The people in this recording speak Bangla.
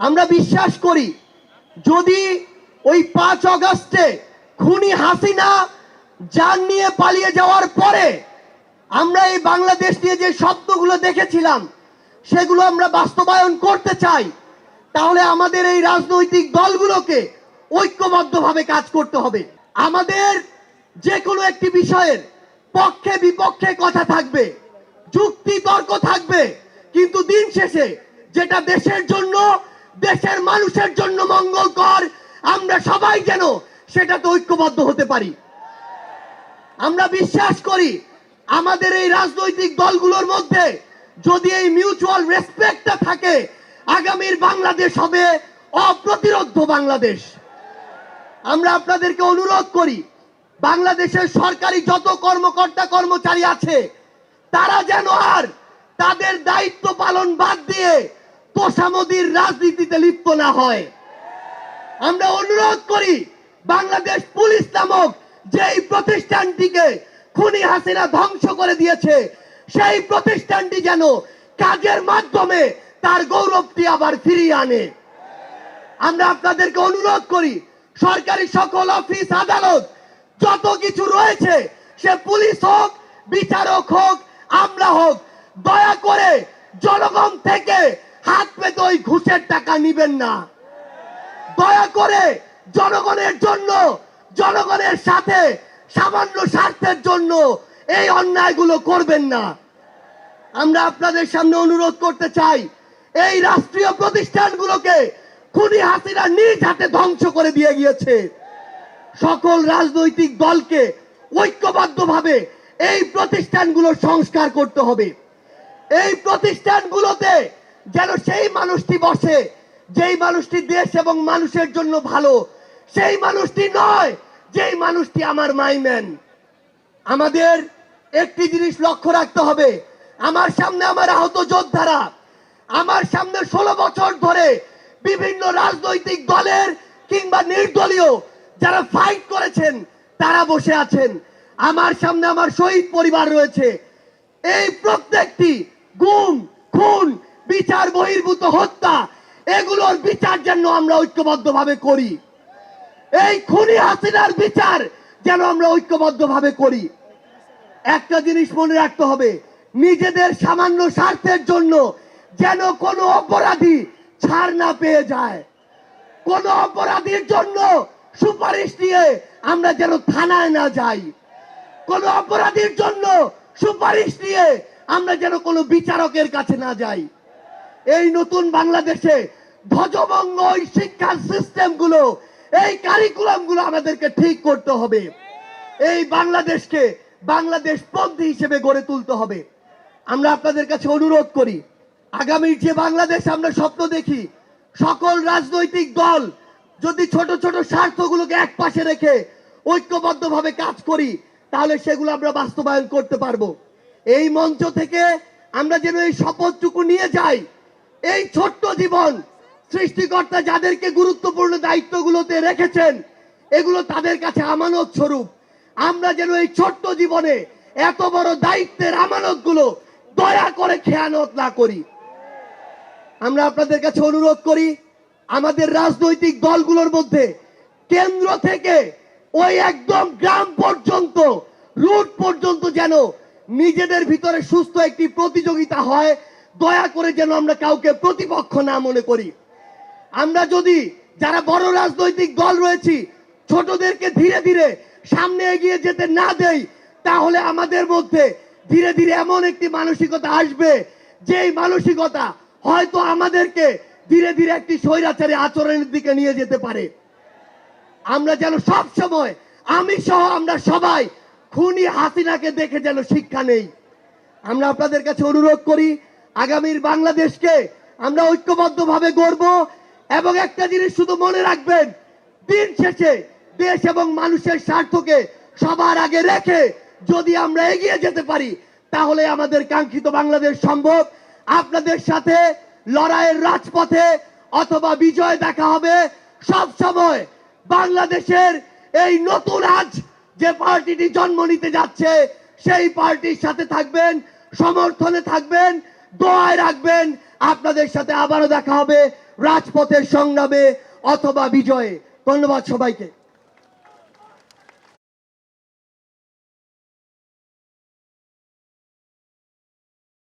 আমরা বিশ্বাস করি যদি ওই 5 আগস্টে খুনি হাসিনা জান নিয়ে পালিয়ে যাওয়ার পরে আমরা এই বাংলাদেশ নিয়ে যে শব্দগুলো দেখেছিলাম সেগুলো আমরা বাস্তবায়ন করতে চাই, তাহলে আমাদের এই রাজনৈতিক দলগুলোকে ঐক্যবদ্ধভাবে কাজ করতে হবে। আমাদের যে কোনো একটি বিষয়ের পক্ষে বিপক্ষে কথা থাকবে, যুক্তি তর্ক থাকবে, কিন্তু দিন শেষে যেটা দেশের জন্য, দেশের মানুষের জন্য মঙ্গলকর, আমরা সবাই যেন সেটাতে ঐক্যবদ্ধ হতে পারি। আমরা বিশ্বাস করি আমাদের এই রাজনৈতিক দলগুলোর মধ্যে যদি এই মিউচুয়াল রেসপেক্টটা থাকে, আগামীর বাংলাদেশ হবে অপ্রতিরোধ্য বাংলাদেশ। আমরা আপনাদেরকে অনুরোধ করি বাংলাদেশের সরকারি যত কর্মকর্তা কর্মচারী আছে তারা যেন আর তাদের দায়িত্ব পালন বাদ দিয়ে তোষামোদীর রাজনীতিতে লিপ্ত না হয়। আমরা অনুরোধ করি বাংলাদেশ পুলিশ নামক যেই প্রতিষ্ঠানটিকে খুনি হাসিনা ধ্বংস করে দিয়েছে সেই প্রতিষ্ঠানটি যেন কাজের মাধ্যমে তার গৌরবটি আবার ফিরিয়ে আনে। আমরা আপনাদেরকে অনুরোধ করি সরকারি সকল অফিস আদালত যত কিছু রয়েছে, সে পুলিশ হোক, বিচারক হোক, আমলা হোক, দয়া করে জনগণ থেকে হাত পেতে ওই ঘুষের টাকা নিবেন না। দয়া করে জনগণের জন্য, জনগণের সাথে সামান্য স্বার্থের জন্য এই অন্যায়গুলো করবেন না। আমরা আপনাদের সামনে অনুরোধ করতে চাই এই রাষ্ট্রীয় প্রতিষ্ঠানগুলোকে খুনি হাসিনা নিজ হাতে ধ্বংস করে দিয়ে গিয়েছে। সকল রাজনৈতিক দলকে ঐক্যবদ্ধভাবে এই প্রতিষ্ঠানগুলো সংস্কার করতে হবে। এই প্রতিষ্ঠানগুলোতে যেন সেই মানুষটি বসে যেই মানুষটি দেশ এবং মানুষের জন্য ভালো, সেই মানুষটি নয় যেই মানুষটি আমার মাইম্যান। আমাদের একটি জিনিস লক্ষ্য রাখতে হবে, আমার সামনে আমার আহত যোদ্ধারা, আমার সামনে 16 বছর ধরে বিভিন্ন রাজনৈতিক দলের কিংবা নির্দলীয় যারা ফাইট করেছেন তারা বসে আছেন। আমার সামনে আমার শহীদ পরিবার রয়েছে। এই প্রত্যেকটি গুম, খুন, বিচার বহির্ভূত হত্যা, এগুলোর বিচার যেন আমরা ঐক্যবদ্ধভাবে করি। এই খুনি হাসিনার বিচার যেন আমরা ঐক্যবদ্ধভাবে করি। একটা জিনিস মনে রাখতে হবে, নিজেদের সামান্য স্বার্থের জন্য যেন কোনো অপরাধী ছাড় না পেয়ে যায়। কোন অপরাধীর জন্য সুপারিশ নিয়ে আমরা যেন থানায় না যাই। কোন অপরাধীর জন্য সুপারিশ নিয়ে আমরা যেন কোনো বিচারকের কাছে না যাই। এই নতুন বাংলাদেশে ধ্বজভঙ্গ ওই শিক্ষার সিস্টেমগুলো, এই কারিকুলামগুলো আমাদেরকে ঠিক করতে হবে। এই বাংলাদেশকে বাংলাদেশ পন্থী হিসেবে গড়ে তুলতে হবে। আমরা আপনাদের কাছে অনুরোধ করি আগামীর যে বাংলাদেশ আমরা স্বপ্ন দেখি, সকল রাজনৈতিক দল যদি ছোট ছোট স্বার্থগুলোকে এক পাশে রেখে ঐক্যবদ্ধভাবে কাজ করি তাহলে সেগুলো আমরা বাস্তবায়ন করতে পারবো। এই মঞ্চ থেকে আমরা যেন এই শপথটুকু নিয়ে যাই, এই ছোট্ট জীবন সৃষ্টিকর্তা যাদেরকে গুরুত্বপূর্ণ দায়িত্বগুলোতে রেখেছেন এগুলো তাদের কাছে আমানত স্বরূপ। আমরা যেন এই ছোট্ট জীবনে এত বড় দায়িত্বের আমানতগুলো দয়া করে খেয়ানত না করি। আমরা আপনাদের কাছে অনুরোধ করি আমাদের রাজনৈতিক দলগুলোর মধ্যে কেন্দ্র থেকে ওই একদম গ্রাম পর্যন্ত, রুট পর্যন্ত যেন নিজেদের ভিতরে সুস্থ একটি প্রতিযোগিতা হয়। দয়া করে যেন আমরা কাউকে প্রতিপক্ষ না মনে করি। আমরা যদি যারা বড় রাজনৈতিক দল রয়েছি ছোটদেরকে ধীরে ধীরে সামনে এগিয়ে যেতে না দেই, তাহলে আমাদের মধ্যে ধীরে ধীরে এমন একটি মানসিকতা আসবে যেই মানসিকতা হয়তো আমাদেরকে ধীরে ধীরে একটি স্বৈরাচারী আচরণের দিকে নিয়ে যেতে পারে। আমরা যেন সব সময়, আমি সহ আমরা সবাই খুনি হাসিনাকে দেখে যেন শিক্ষা নেই। আমরা আপনাদের কাছে অনুরোধ করি আগামীর বাংলাদেশকে আমরা ঐক্যবদ্ধভাবে গড়ব। এবং একটা জিনিস শুধু মনে রাখবেন, দিন শেষে দেশ এবং মানুষের স্বার্থকে সবার আগে রেখে যদি আমরা এগিয়ে যেতে পারি তাহলে আমাদের কাঙ্ক্ষিত বাংলাদেশ সম্ভব। আপনাদের সাথে লড়াইয়ের রাজপথে অথবা বিজয় দেখা হবে। সব সময় বাংলাদেশের এই নতুন আজ যে পার্টিটি জন্ম নিতে যাচ্ছে সেই পার্টির সাথে থাকবেন, সমর্থনে থাকবেন, দোয়ায় রাখবেন। আপনাদের সাথে আবারও দেখা হবে। রাজপথের সংগ্রামে অথবা বিজয়ে। ধন্যবাদ সবাইকে।